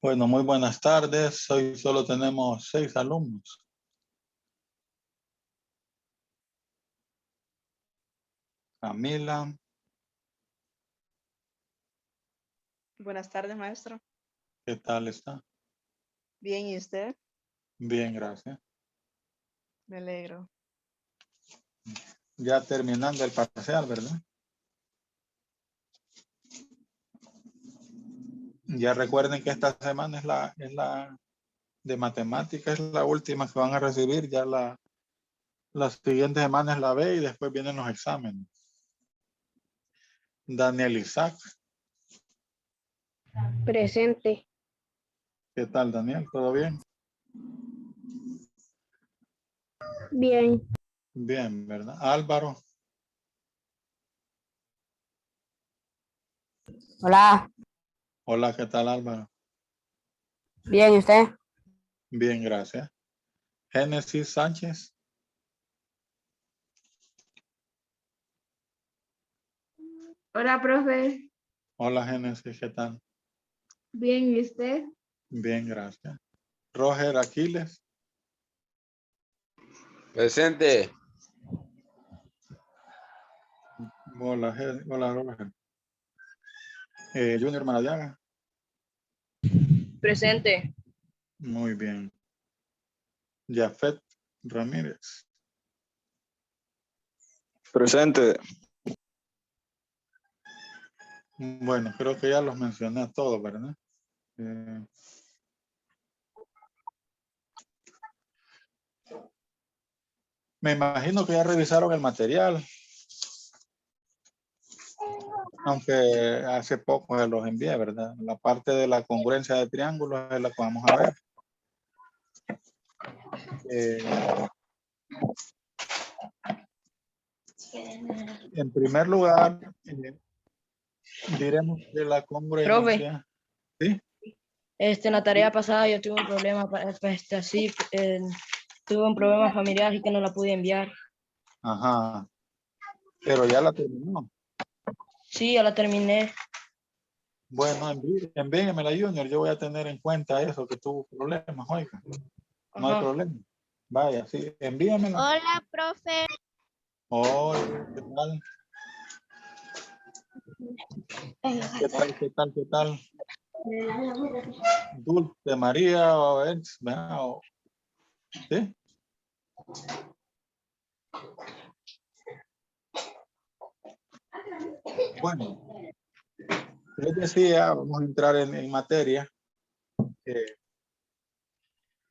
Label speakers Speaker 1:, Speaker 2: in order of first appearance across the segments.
Speaker 1: Bueno, muy buenas tardes. Hoy solo tenemos 6 alumnos. Camila,
Speaker 2: Buenas tardes, maestro.
Speaker 1: ¿qué tal está?
Speaker 2: Bien, ¿y usted?
Speaker 1: Bien, gracias.
Speaker 2: Me alegro.
Speaker 1: Ya terminando el parcial, ¿verdad? Ya recuerden que esta semana es la de matemáticas, es la última que van a recibir. Ya las siguientes semanas la B y después vienen los exámenes. Daniel Isaac,
Speaker 3: Presente.
Speaker 1: ¿qué tal, Daniel? ¿Todo bien?
Speaker 3: Bien.
Speaker 1: Bien, ¿verdad? Álvaro,
Speaker 3: Hola.
Speaker 1: hola, ¿qué tal, Álvaro?
Speaker 3: Bien, ¿y usted?
Speaker 1: Bien, gracias. Génesis Sánchez,
Speaker 4: Hola, profe.
Speaker 1: hola, Génesis, ¿qué tal?
Speaker 4: Bien, ¿y usted?
Speaker 1: Bien, gracias. Roger Aquiles,
Speaker 5: Presente.
Speaker 1: hola, hola, Roger. Junior Maradiaga,
Speaker 3: Presente.
Speaker 1: muy bien. Jafet Ramírez,
Speaker 5: Presente.
Speaker 1: bueno, creo que ya los mencioné a todos, ¿verdad? Eh, me imagino que ya revisaron el material, aunque hace poco se los envié, ¿verdad? La parte de la congruencia de triángulos es la que vamos a ver. En primer lugar, diremos de la congruencia. ¿Sí?
Speaker 3: En la tarea pasada yo tuve un problema, tuve un problema familiar y que no la pude enviar.
Speaker 1: Ajá. Pero ya la terminó.
Speaker 3: Sí, ya la terminé.
Speaker 1: Bueno, envíenmela, Junior. Yo voy a tener en cuenta eso, que tuvo problemas, oiga. No hay
Speaker 3: Ajá.
Speaker 1: problema. Vaya, sí, envíenmela.
Speaker 6: Hola, profe.
Speaker 1: Hola, ¿qué tal? ¿Qué tal? ¿Qué tal? ¿Qué tal? Dulce María o ex, ¿verdad? ¿Sí? Bueno, les decía, vamos a entrar en materia.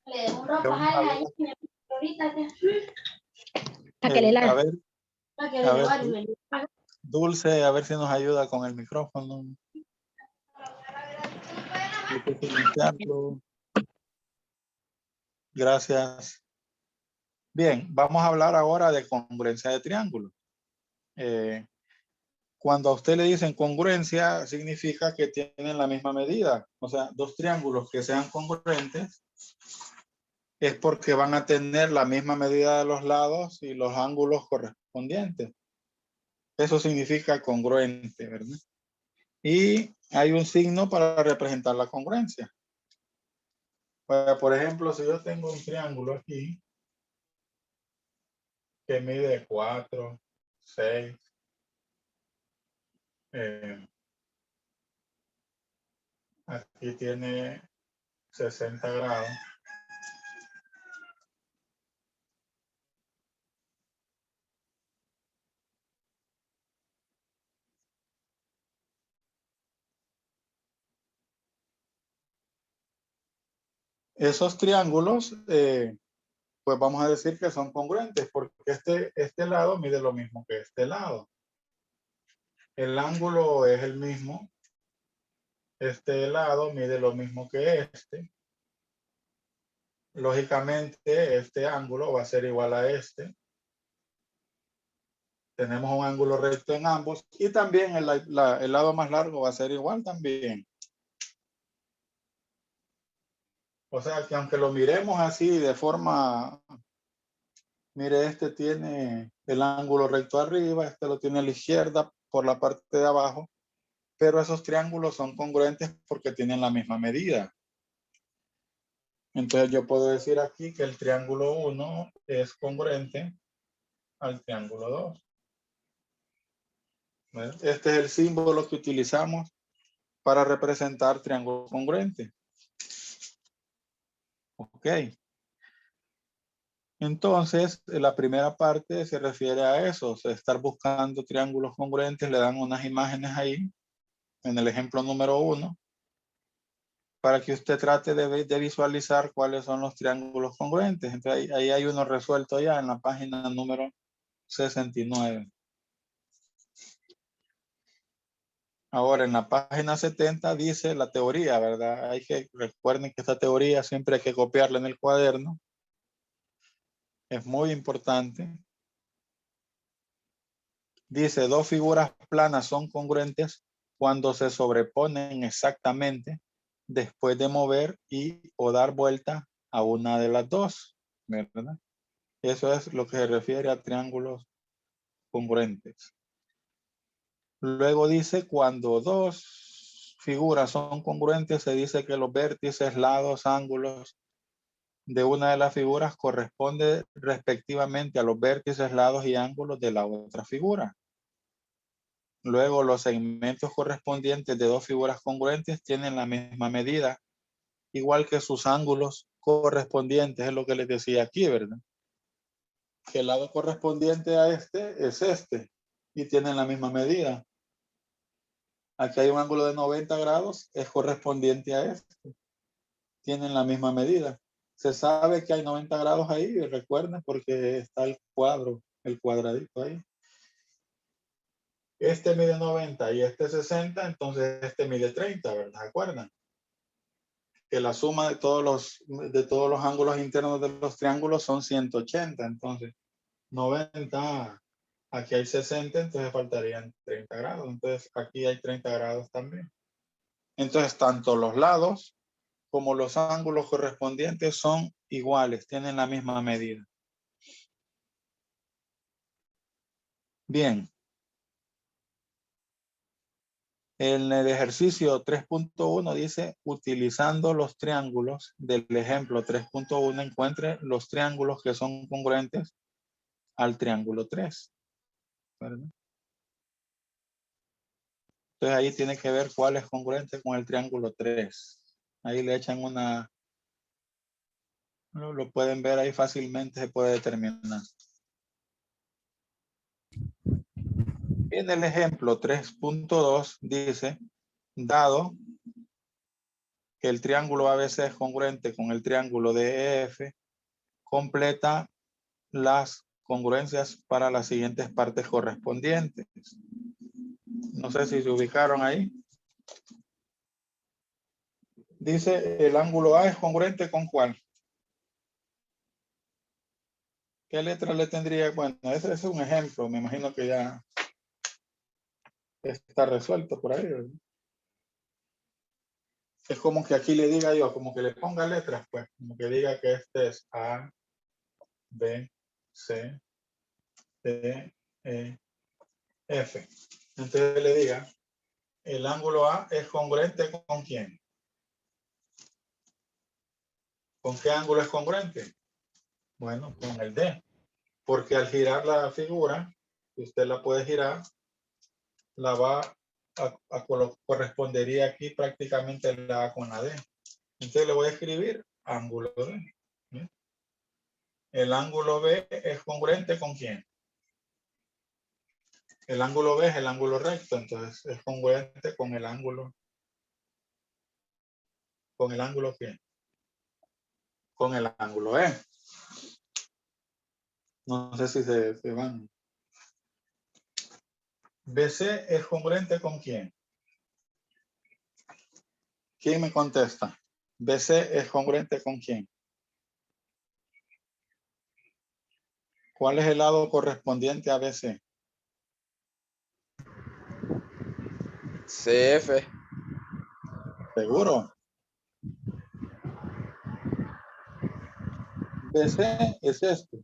Speaker 1: Vamos a ver, a ver, a ver, Dulce, a ver si nos ayuda con el micrófono. Hay que silenciarlo. Gracias. Bien, vamos a hablar ahora de congruencia de triángulos. Cuando a usted le dicen congruencia, significa que tienen la misma medida. O sea, dos triángulos que sean congruentes es porque van a tener la misma medida de los lados y los ángulos correspondientes. Eso significa congruente, ¿verdad? Y hay un signo para representar la congruencia. Por ejemplo, si yo tengo un triángulo aquí que mide 4, 6, aquí tiene 60 grados. Esos triángulos, pues vamos a decir que son congruentes porque este lado mide lo mismo que este lado. El ángulo es el mismo. Este lado mide lo mismo que este. Lógicamente, este ángulo va a ser igual a este. Tenemos un ángulo recto en ambos y también el lado más largo va a ser igual también. O sea que aunque lo miremos así de forma, mire, este tiene el ángulo recto arriba, este lo tiene a la izquierda por la parte de abajo, pero esos triángulos son congruentes porque tienen la misma medida. Entonces yo puedo decir aquí que el triángulo 1 es congruente al triángulo 2. ¿Ves? Este es el símbolo que utilizamos para representar triángulos congruentes. Ok. Entonces, la primera parte se refiere a eso, o sea, estar buscando triángulos congruentes, le dan unas imágenes ahí, en el ejemplo número 1, para que usted trate de visualizar cuáles son los triángulos congruentes. Entonces, ahí hay uno resuelto ya en la página número 69. Ahora, en la página 70 dice la teoría, ¿verdad? Recuerden que esta teoría siempre hay que copiarla en el cuaderno. Es muy importante. Dice, dos figuras planas son congruentes cuando se sobreponen exactamente después de mover o dar vuelta a una de las dos, ¿verdad? Eso es lo que se refiere a triángulos congruentes. Luego dice, cuando dos figuras son congruentes, se dice que los vértices, lados, ángulos de una de las figuras corresponde respectivamente a los vértices, lados y ángulos de la otra figura. Luego, los segmentos correspondientes de dos figuras congruentes tienen la misma medida, igual que sus ángulos correspondientes, es lo que les decía aquí, ¿verdad? Que el lado correspondiente a este es este, y tienen la misma medida. Aquí hay un ángulo de 90 grados, es correspondiente a este. Tienen la misma medida. Se sabe que hay 90 grados ahí, recuerden, porque está el cuadro, el cuadradito ahí. Este mide 90 y este 60, entonces este mide 30, ¿verdad? ¿Se acuerdan? Que la suma de todos los ángulos internos de los triángulos son 180, entonces 90, aquí hay 60, entonces faltarían 30 grados, entonces aquí hay 30 grados también. Entonces tanto los lados como los ángulos correspondientes son iguales, tienen la misma medida. Bien. En el ejercicio 3.1 dice, utilizando los triángulos del ejemplo 3.1, encuentre los triángulos que son congruentes al triángulo 3. ¿Verdad? Entonces ahí tiene que ver cuál es congruente con el triángulo 3. Ahí le echan una, lo pueden ver ahí fácilmente, se puede determinar. En el ejemplo 3.2 dice, dado que el triángulo ABC es congruente con el triángulo DEF, completa las congruencias para las siguientes partes correspondientes. No sé si se ubicaron ahí. Dice, el ángulo A es congruente con ¿cuál? ¿Qué letra le tendría? Bueno, ese es un ejemplo. Me imagino que ya está resuelto por ahí, ¿verdad? Es como que aquí le diga yo, como que le ponga letras, pues, como que diga que este es A, B, C, D, E, F. Entonces le diga, el ángulo A es congruente con ¿quién? ¿Con qué ángulo es congruente? Bueno, con el D. Porque al girar la figura, usted la puede girar, la va a correspondería aquí prácticamente la A con la D. Entonces le voy a escribir ángulo D. ¿Sí? El ángulo B es congruente con ¿quién? El ángulo B es el ángulo recto, entonces es congruente con el ángulo. ¿Con el ángulo qué? Con el ángulo E. No sé si se van. BC es congruente con ¿quién? ¿Quién me contesta? BC es congruente con ¿quién? ¿Cuál es el lado correspondiente a BC?
Speaker 5: CF.
Speaker 1: ¿Seguro? BC es esto.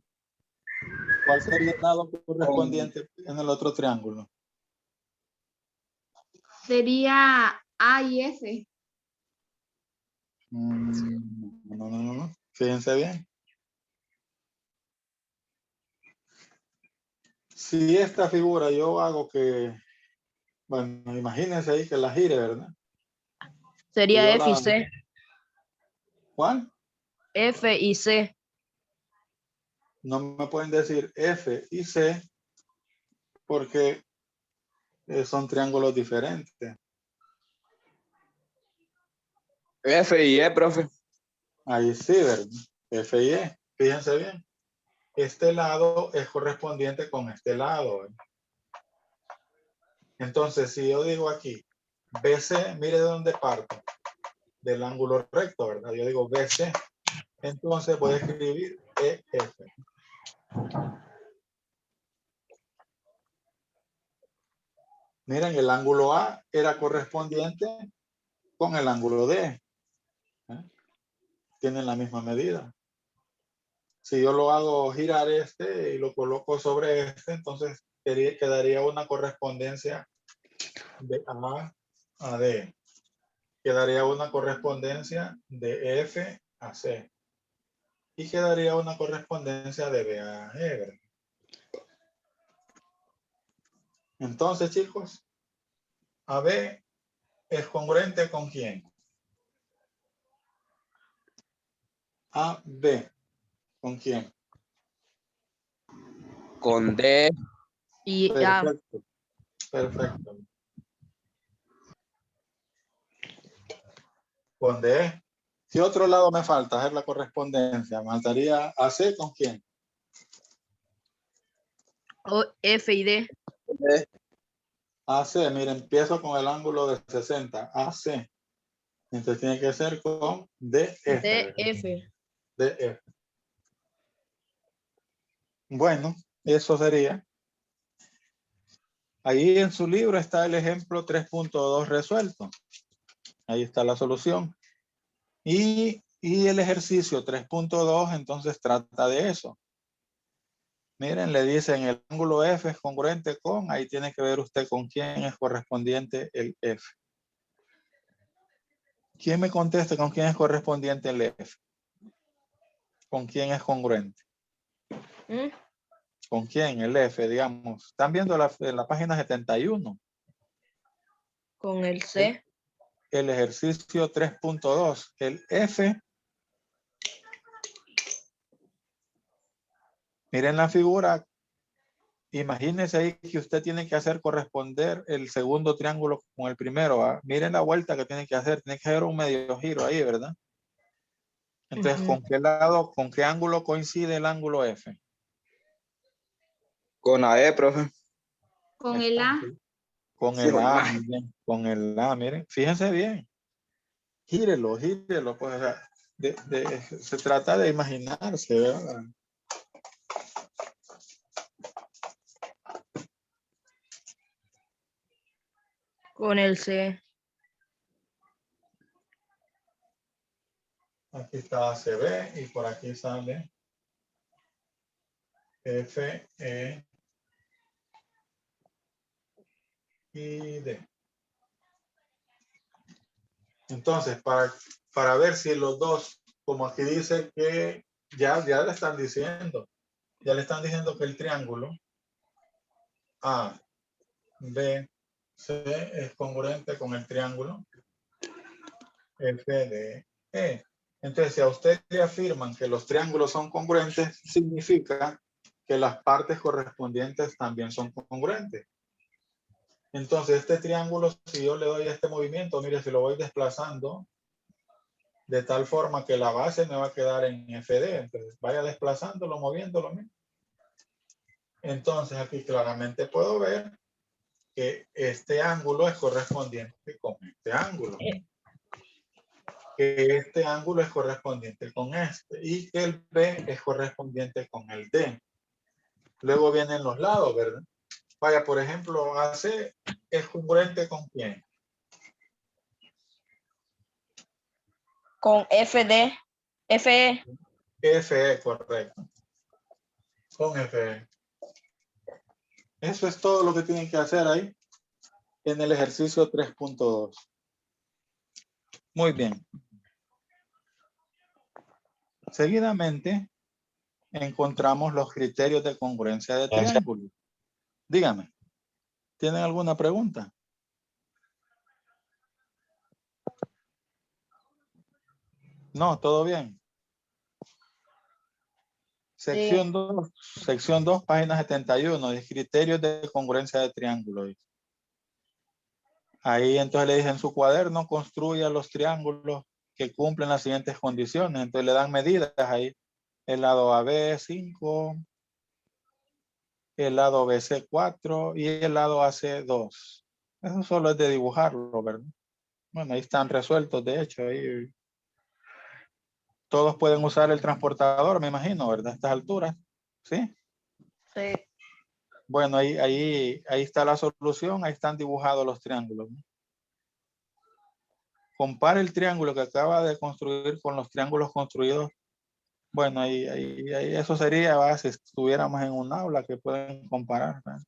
Speaker 1: ¿Cuál sería el lado correspondiente en el otro triángulo?
Speaker 4: Sería A y F.
Speaker 1: No. Fíjense bien. Si esta figura yo hago que, bueno, imagínense ahí que la gire, ¿verdad?
Speaker 3: Sería
Speaker 1: Yo
Speaker 3: F y
Speaker 1: la-
Speaker 3: C.
Speaker 1: ¿Cuál?
Speaker 3: F y C.
Speaker 1: No me pueden decir F y C porque son triángulos diferentes.
Speaker 5: F y E, profe.
Speaker 1: Ahí sí, ¿verdad? F y E. Fíjense bien. Este lado es correspondiente con este lado, ¿verdad? Entonces, si yo digo aquí, BC, mire de dónde parto. Del ángulo recto, ¿verdad? Yo digo BC. Entonces voy a escribir EF. Miren, el ángulo A era correspondiente con el ángulo D. Tienen la misma medida. Si yo lo hago girar este y lo coloco sobre este, entonces quedaría una correspondencia de A a D. Quedaría una correspondencia de F a C. Y quedaría una correspondencia de B a G, ¿verdad? Entonces, chicos, AB es congruente con quién? AB. ¿Con quién?
Speaker 5: Con D.
Speaker 3: Y A.
Speaker 1: Perfecto. Perfecto. Con D. Si otro lado me falta, hacer la correspondencia, me faltaría AC con quién?
Speaker 3: O F y D.
Speaker 1: AC, miren, empiezo con el ángulo de 60. AC. Entonces tiene que ser con DF.
Speaker 3: DF.
Speaker 1: DF. Bueno, eso sería. Ahí en su libro está el ejemplo 3.2 resuelto. Ahí está la solución. Y el ejercicio 3.2 entonces trata de eso. Miren, le dicen el ángulo F es congruente con, ahí tiene que ver usted con quién es correspondiente el F. ¿Quién me contesta con quién es correspondiente el F? ¿Con quién es congruente?
Speaker 3: ¿Mm?
Speaker 1: ¿Con quién? El F, digamos. Están viendo la página 71.
Speaker 3: Con el C.
Speaker 1: El ejercicio 3.2. El F. Miren la figura. Imagínese ahí que usted tiene que hacer corresponder el segundo triángulo con el primero. ¿Va? Miren la vuelta que tiene que hacer. Tiene que hacer un medio giro ahí, ¿verdad? Entonces,
Speaker 3: Ujú.
Speaker 1: ¿con qué lado, con qué ángulo coincide el ángulo F?
Speaker 5: Con AE, profe.
Speaker 4: Con el A.
Speaker 1: Con el A, miren, con el A, miren, fíjense bien. Gírelo, pues, o sea, se trata de imaginarse, ¿verdad?
Speaker 3: Con el C.
Speaker 1: Aquí está ACB y por aquí sale F, E y D. Entonces, para ver si los dos, como aquí dice que ya le están diciendo que el triángulo A, B, C es congruente con el triángulo F, D, E. Entonces, si a usted le afirman que los triángulos son congruentes, significa que las partes correspondientes también son congruentes. Entonces, este triángulo, si yo le doy este movimiento, mire, si lo voy desplazando de tal forma que la base me va a quedar en FD, entonces vaya desplazándolo, moviéndolo. ¿No? Entonces, aquí claramente puedo ver que este ángulo es correspondiente con este ángulo. Que este ángulo es correspondiente con este y que el B es correspondiente con el D. Luego vienen los lados, ¿verdad? Vaya, por ejemplo, AC es congruente con quién?
Speaker 3: Con FD. FE.
Speaker 1: FE, correcto. Con FE. Eso es todo lo que tienen que hacer ahí en el ejercicio 3.2. Muy bien. Seguidamente, encontramos los criterios de congruencia de triángulo. Dígame, ¿tienen alguna pregunta? No, todo bien. Sección 2, página 71, de criterios de congruencia de triángulo. Dice. Ahí entonces le dije en su cuaderno, construya los triángulos que cumplen las siguientes condiciones. Entonces le dan medidas ahí. El lado AB 5, el lado BC 4 y el lado AC 2. Eso solo es de dibujarlo, ¿verdad? Bueno, ahí están resueltos, de hecho. Ahí todos pueden usar el transportador, me imagino, ¿verdad? A estas alturas. ¿Sí?
Speaker 2: Sí.
Speaker 1: Bueno, ahí está la solución. Ahí están dibujados los triángulos, ¿no? Compare el triángulo que acaba de construir con los triángulos construidos. Bueno, ahí eso sería, ¿verdad? Si estuviéramos en un aula que pueden comparar, ¿verdad?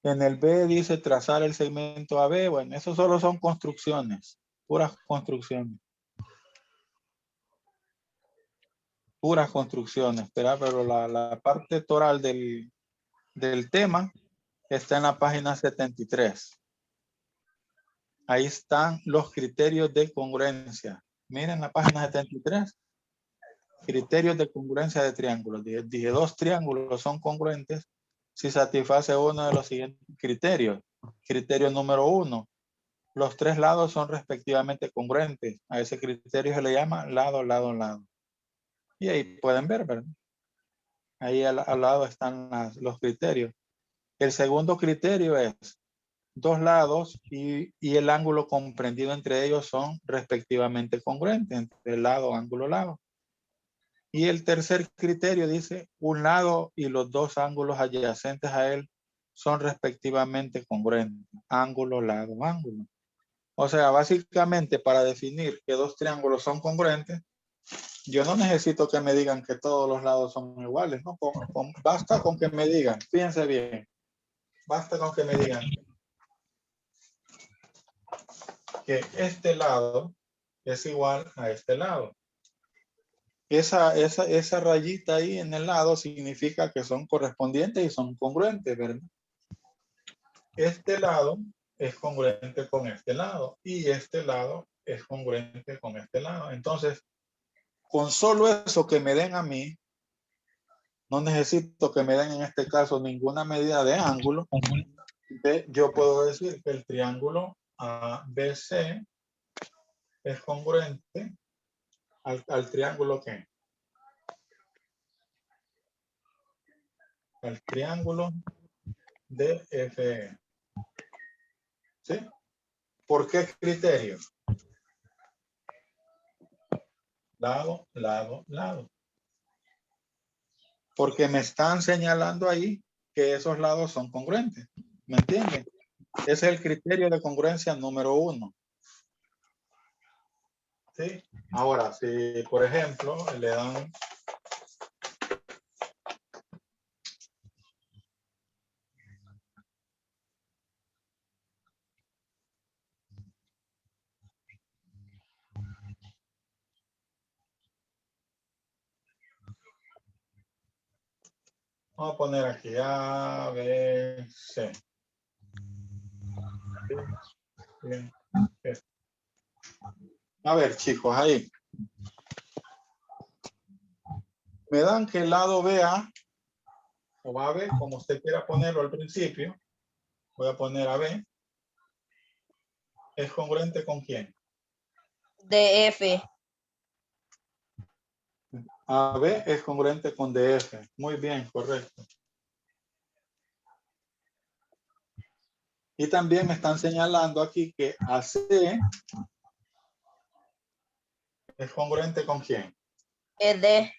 Speaker 1: En el B dice trazar el segmento AB. Bueno, eso solo son construcciones, puras construcciones. Puras construcciones, ¿verdad? Pero la parte toral del tema está en la página 73. Ahí están los criterios de congruencia. Miren la página 73. Criterios de congruencia de triángulos. Dije, dos triángulos son congruentes si satisface uno de los siguientes criterios. Criterio número 1. Los tres lados son respectivamente congruentes. A ese criterio se le llama lado, lado, lado. Y ahí pueden ver, ¿verdad? Ahí al lado están los criterios. El segundo criterio es dos lados y el ángulo comprendido entre ellos son respectivamente congruentes, entre lado, ángulo, lado. Y el tercer criterio dice un lado y los dos ángulos adyacentes a él son respectivamente congruentes, ángulo, lado, ángulo. O sea, básicamente para definir que dos triángulos son congruentes, yo no necesito que me digan que todos los lados son iguales, ¿no? Basta con que me digan, fíjense bien, basta con que me digan que este lado es igual a este lado. Esa rayita ahí en el lado significa que son correspondientes y son congruentes, ¿verdad? Este lado es congruente con este lado y este lado es congruente con este lado. Entonces, con solo eso que me den a mí, no necesito que me den en este caso ninguna medida de ángulo. Yo puedo decir que el triángulo ABC es congruente al triángulo ¿qué? Al triángulo DFE. ¿Sí? ¿Por qué criterio? Lado, lado, lado. Porque me están señalando ahí que esos lados son congruentes. ¿Me entienden? Ese es el criterio de congruencia número 1. ¿Sí? Ahora, si por ejemplo le dan vamos a poner aquí A, B, C. Bien. A ver, chicos, ahí. Me dan que el lado BA o AB, como usted quiera ponerlo al principio, voy a poner AB, es congruente con quién?
Speaker 3: DF.
Speaker 1: AB es congruente con DF. Muy bien, correcto. Y también me están señalando aquí que AC es congruente con quién.
Speaker 3: ED.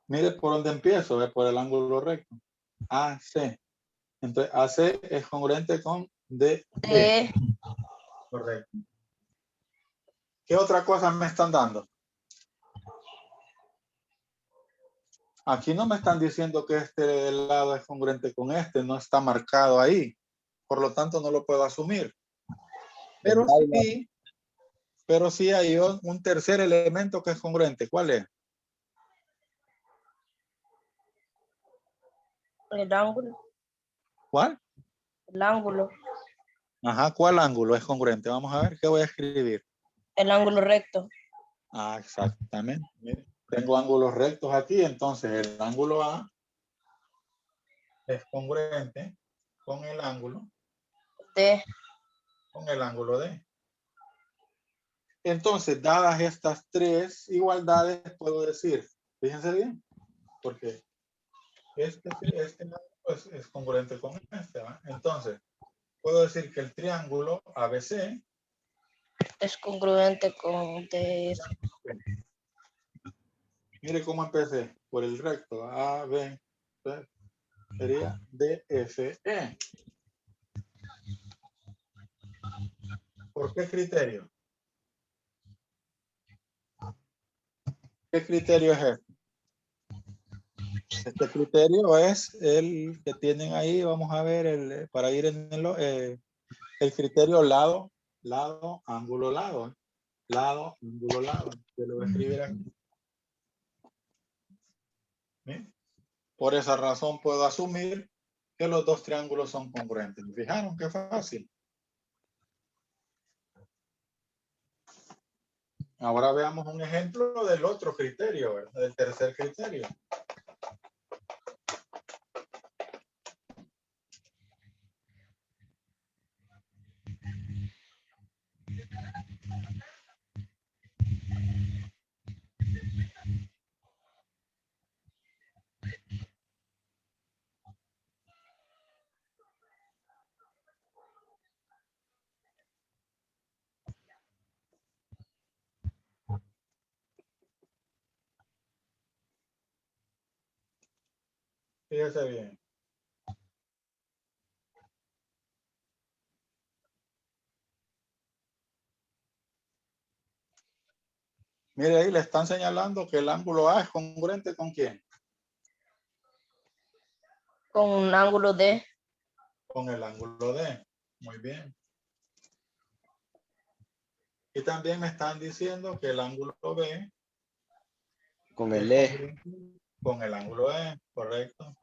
Speaker 1: Mire por dónde empiezo, por el ángulo recto. AC. Entonces AC es congruente con DD.
Speaker 3: DE.
Speaker 1: Correcto. ¿Qué otra cosa me están dando? Aquí no me están diciendo que este lado es congruente con este, no está marcado ahí. Por lo tanto, no lo puedo asumir. Pero Pero sí hay un tercer elemento que es congruente. ¿Cuál es?
Speaker 3: El ángulo.
Speaker 1: ¿Cuál?
Speaker 3: El ángulo.
Speaker 1: Ajá, ¿cuál ángulo es congruente? Vamos a ver qué voy a escribir.
Speaker 3: El ángulo recto.
Speaker 1: Ah, exactamente. Mire, tengo ángulos rectos aquí, entonces el ángulo A es congruente con el ángulo
Speaker 3: D.
Speaker 1: D. Entonces, dadas estas tres igualdades, puedo decir, fíjense bien, porque este es congruente con este, ¿va? Entonces, puedo decir que el triángulo ABC
Speaker 3: Es congruente con DF.
Speaker 1: mire cómo empecé, por el recto, A, B, C, sería DFE. ¿Por qué criterio? ¿Qué criterio es este? Este criterio es el que tienen ahí, vamos a ver, para ir en el criterio lado, ángulo, lado. Lado, ángulo, lado. Yo lo voy a escribir aquí. ¿Sí? Por esa razón puedo asumir que los dos triángulos son congruentes. ¿Me fijaron qué fácil? Ahora veamos un ejemplo del otro criterio, ¿verdad? Del tercer criterio. Fíjese bien. Mire ahí, le están señalando que el ángulo A es congruente con quién.
Speaker 3: Con un ángulo D.
Speaker 1: Con el ángulo D. Muy bien. Y también me están diciendo que el ángulo B
Speaker 5: Con
Speaker 1: es
Speaker 5: el E.
Speaker 1: congruente con el ángulo E, correcto.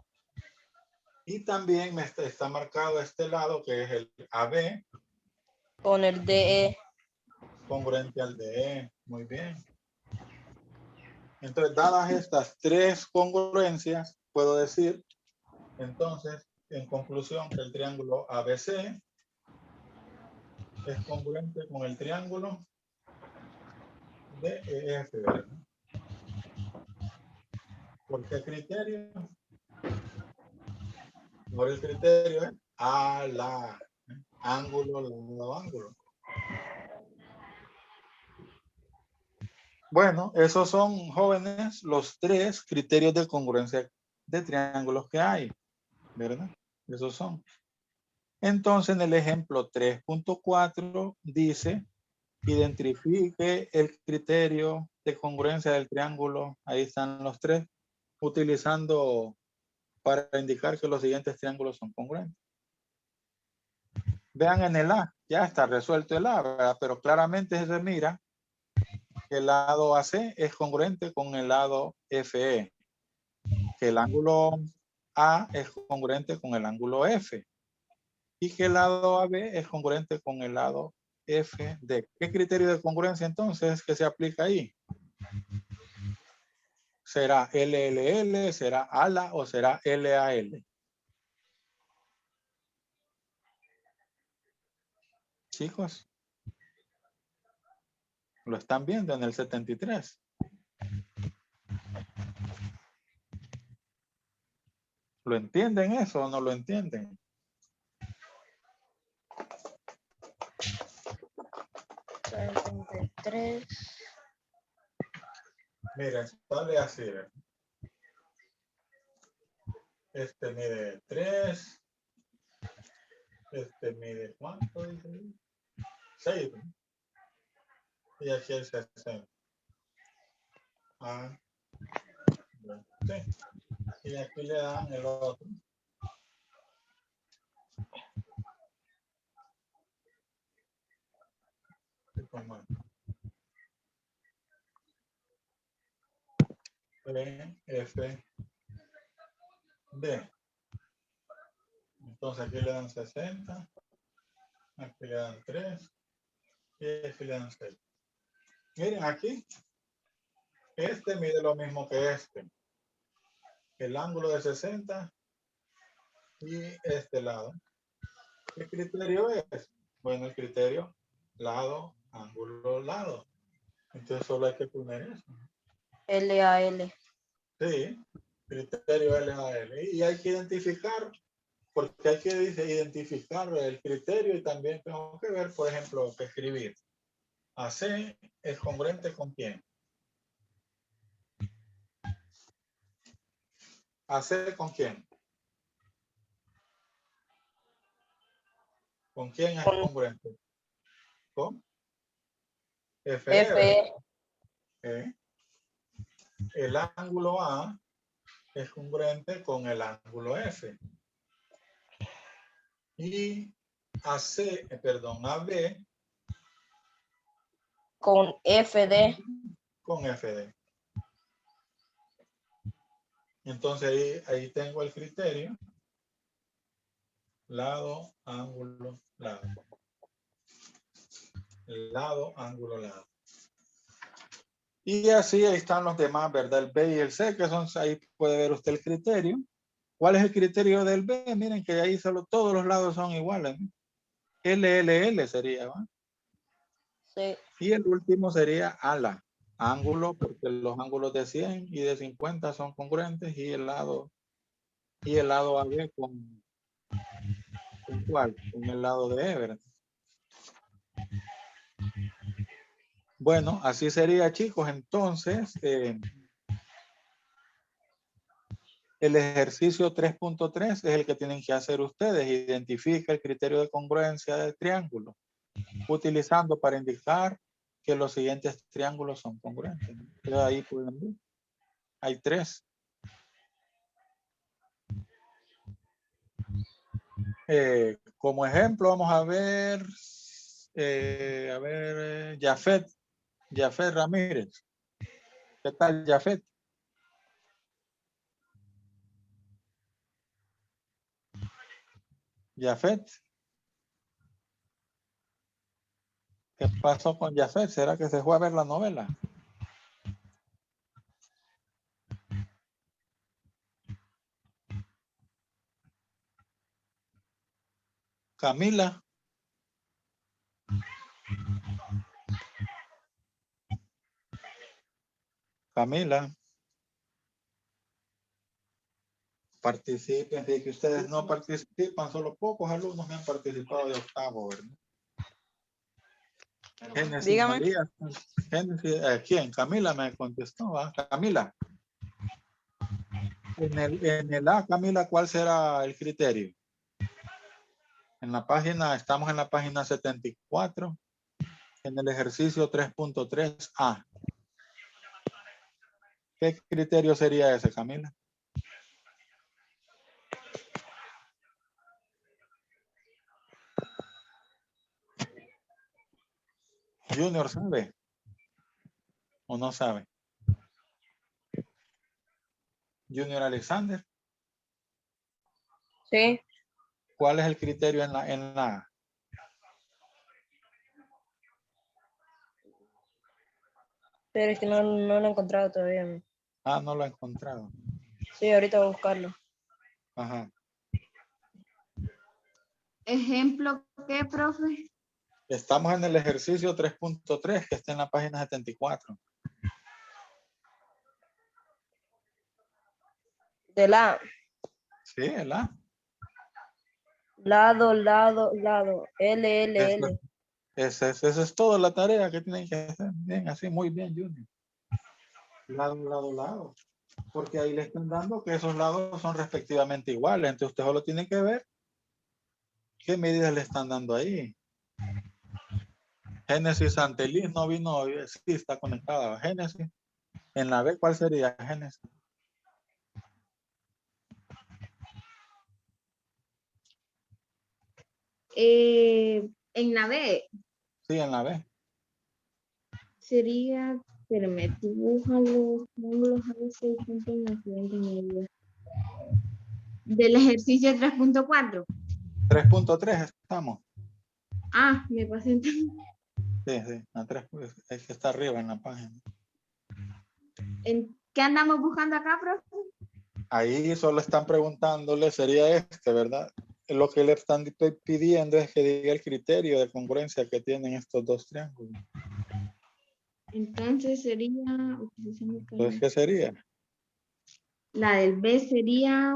Speaker 1: Y también me está marcado este lado que es el AB
Speaker 3: Con el DE.
Speaker 1: congruente al DE. Muy bien. Entonces, dadas estas tres congruencias, puedo decir, entonces, en conclusión, que el triángulo ABC es congruente con el triángulo DEF, ¿verdad? ¿Por qué criterio? Por el criterio es a la ángulo, lado, ángulo. Bueno, esos son, jóvenes, los tres criterios de congruencia de triángulos que hay, ¿verdad? Esos son. Entonces, en el ejemplo 3.4 dice, identifique el criterio de congruencia del triángulo. Ahí están los tres, utilizando para indicar que los siguientes triángulos son congruentes. Vean en el A, ya está resuelto el A, ¿verdad? Pero claramente se mira que el lado AC es congruente con el lado FE, que el ángulo A es congruente con el ángulo F y que el lado AB es congruente con el lado FD. ¿Qué criterio de congruencia entonces que se aplica ahí? ¿Será LLL, será ALA o será LAL? Chicos, lo están viendo en el 73. ¿Lo entienden eso o no lo entienden? Miren, sale así. Este mide 3. Este mide ¿cuánto? 6. Y aquí el 60. Ah, sí. Y aquí le dan el otro. F, D. Entonces aquí le dan 60, aquí le dan 3 y aquí le dan 6. Miren aquí, este mide lo mismo que este. El ángulo de 60 y este lado. ¿Qué criterio es? Bueno, el criterio lado, ángulo, lado. Entonces solo hay que poner eso.
Speaker 3: LAL.
Speaker 1: Sí, criterio LAL. Y hay que identificar, porque hay que identificar el criterio y también tengo que ver, por ejemplo, que escribir. AC es congruente con quién. AC con quién. ¿Con quién es
Speaker 3: Con
Speaker 1: congruente? Con FE.
Speaker 3: FE.
Speaker 1: ¿Eh? El ángulo A es congruente con el ángulo F. Y AB
Speaker 3: Con FD.
Speaker 1: con FD. Entonces ahí tengo el criterio. Lado, ángulo, lado. Lado, ángulo, lado. Y así ahí están los demás, ¿verdad? El B y el C, que son, ahí puede ver usted el criterio. ¿Cuál es el criterio del B? Miren que ahí solo todos los lados son iguales, ¿no? LLL sería, ¿va?
Speaker 3: Sí.
Speaker 1: Y el último sería ALA, ángulo, porque los ángulos de 100 y de 50 son congruentes y el lado AB con ¿cuál? Con el lado de E, ¿verdad? Bueno, así sería, chicos. Entonces, el ejercicio 3.3 es el que tienen que hacer ustedes. Identifica el criterio de congruencia del triángulo, utilizando para indicar que los siguientes triángulos son congruentes. Entonces, ahí pueden ver. Hay 3. Como ejemplo, vamos a ver, Jafet Ramírez. ¿Qué tal, Jafet? Jafet. ¿Qué pasó con Jafet? ¿Será que se fue a ver la novela? Camila. Camila. Participen, de que ustedes no participan, solo pocos alumnos me han participado de octavo, ¿verdad? Génesis
Speaker 2: Dígame.
Speaker 1: María. Génesis, ¿quién? Camila me contestó, ¿va? Camila. En el A, Camila, ¿cuál será el criterio? En la página, estamos en la página 74, en el ejercicio 3.3A. ¿Qué criterio sería ese, Camila? Junior, ¿sabe? ¿O no sabe? Junior Alexander.
Speaker 3: Sí.
Speaker 1: ¿Cuál es el criterio en la A?
Speaker 3: Pero es que no lo he encontrado todavía.
Speaker 1: Ah, no lo he encontrado.
Speaker 3: Sí, ahorita voy a buscarlo.
Speaker 1: Ajá.
Speaker 4: Ejemplo, ¿qué, profe?
Speaker 1: Estamos en el ejercicio 3.3 que está en la página 74.
Speaker 3: De la
Speaker 1: Sí, el A.
Speaker 3: lado, LLL.
Speaker 1: Esa es toda la tarea que tienen que hacer. Bien, así, muy bien, Junior. Lado. Porque ahí le están dando que esos lados son respectivamente iguales. Entonces usted solo tiene que ver qué medidas le están dando ahí. Génesis Santelis no vino, sí está conectada. Génesis. En la B, ¿cuál sería Génesis?
Speaker 4: En la B
Speaker 1: Sí, en la B.
Speaker 4: sería Espérame, dibuja los ángulos a los 6 puntos en la siguiente medida. Del ejercicio 3.4.
Speaker 1: 3.3 estamos.
Speaker 4: Ah, me pasé entonces.
Speaker 1: Sí, sí, la 3, pues, es que está arriba en la página.
Speaker 4: ¿Qué andamos buscando acá, profe?
Speaker 1: Ahí solo están preguntándole, sería este, ¿verdad? Lo que le están pidiendo es que diga el criterio de congruencia que tienen estos dos triángulos.
Speaker 4: Entonces sería...
Speaker 1: Entonces, ¿qué sería?
Speaker 4: La del B sería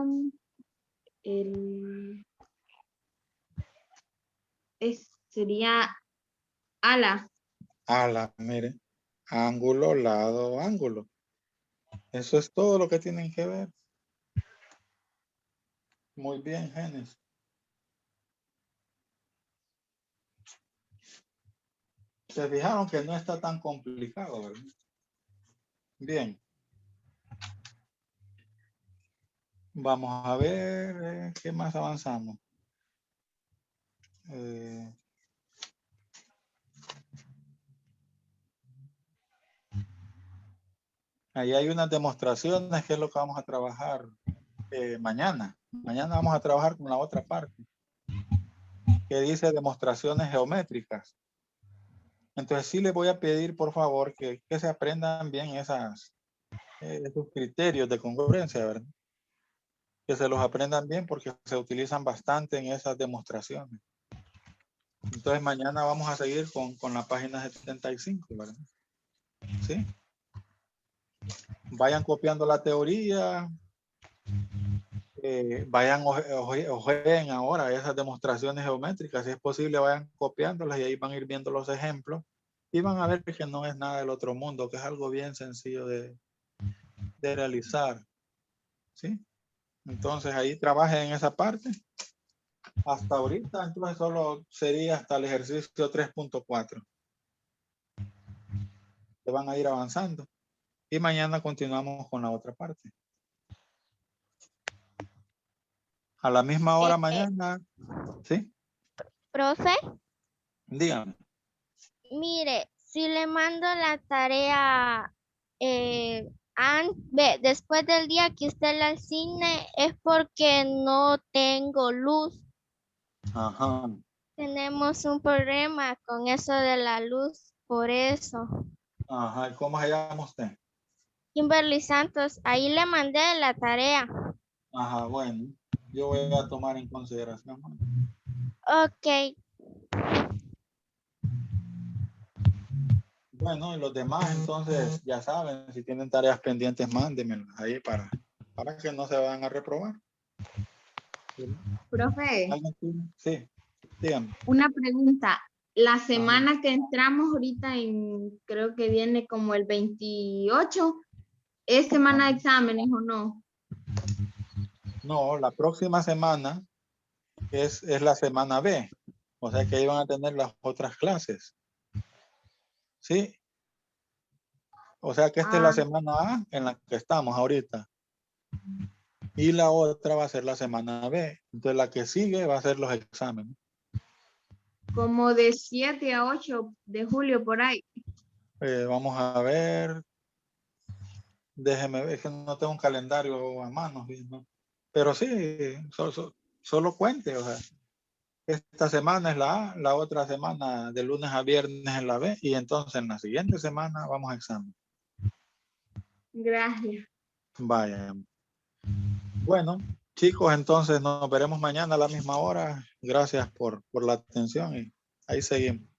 Speaker 4: sería ala.
Speaker 1: Ala, mire. Ángulo, lado, ángulo. Eso es todo lo que tienen que ver. Muy bien, Genes. Se fijaron que no está tan complicado, ¿verdad? Bien. Vamos a ver qué más avanzamos. Ahí hay unas demostraciones que es lo que vamos a trabajar mañana. Mañana vamos a trabajar con la otra parte que dice demostraciones geométricas. Entonces sí les voy a pedir por favor que se aprendan bien esos criterios de congruencia, ¿verdad? Que se los aprendan bien porque se utilizan bastante en esas demostraciones. Entonces mañana vamos a seguir con la página 75, ¿verdad? ¿Sí? Vayan copiando la teoría, vayan ojeen ahora esas demostraciones geométricas, si es posible vayan copiándolas y ahí van a ir viendo los ejemplos y van a ver que no es nada del otro mundo, que es algo bien sencillo de realizar, ¿sí? Entonces ahí trabajen en esa parte. Hasta ahorita entonces solo sería hasta el ejercicio 3.4. Se van a ir avanzando y mañana continuamos con la otra parte. A la misma hora mañana, ¿sí?
Speaker 6: Profe,
Speaker 1: Dígame.
Speaker 6: mire, si le mando la tarea después del día que usted la asigne, es porque no tengo luz.
Speaker 1: Ajá.
Speaker 6: Tenemos un problema con eso de la luz, por eso.
Speaker 1: Ajá. ¿Y cómo se llama usted?
Speaker 6: Kimberly Santos, ahí le mandé la tarea.
Speaker 1: Ajá, bueno. Yo voy a tomar en consideración.
Speaker 6: Ok,
Speaker 1: Bueno, y los demás entonces ya saben, si tienen tareas pendientes, mándenmelas ahí para que no se vayan a reprobar.
Speaker 4: Profe,
Speaker 1: ¿Alguien tiene? Sí, dígame.
Speaker 4: una pregunta. La semana que entramos ahorita creo que viene como el 28, ¿es semana de exámenes o no?
Speaker 1: No, la próxima semana es la semana B. O sea que ahí van a tener las otras clases. ¿Sí? O sea que esta es la semana A en la que estamos ahorita. Y la otra va a ser la semana B. Entonces la que sigue va a ser los exámenes.
Speaker 4: Como de 7 a 8 de julio por ahí.
Speaker 1: Vamos a ver. Déjeme ver, es que no tengo un calendario a mano. ¿No? Pero sí, solo cuente. O sea, esta semana es la A, la otra semana de lunes a viernes es la B. Y entonces en la siguiente semana vamos a examen.
Speaker 4: Gracias.
Speaker 1: Vaya. Bueno, chicos, entonces nos veremos mañana a la misma hora. Gracias por la atención y ahí seguimos.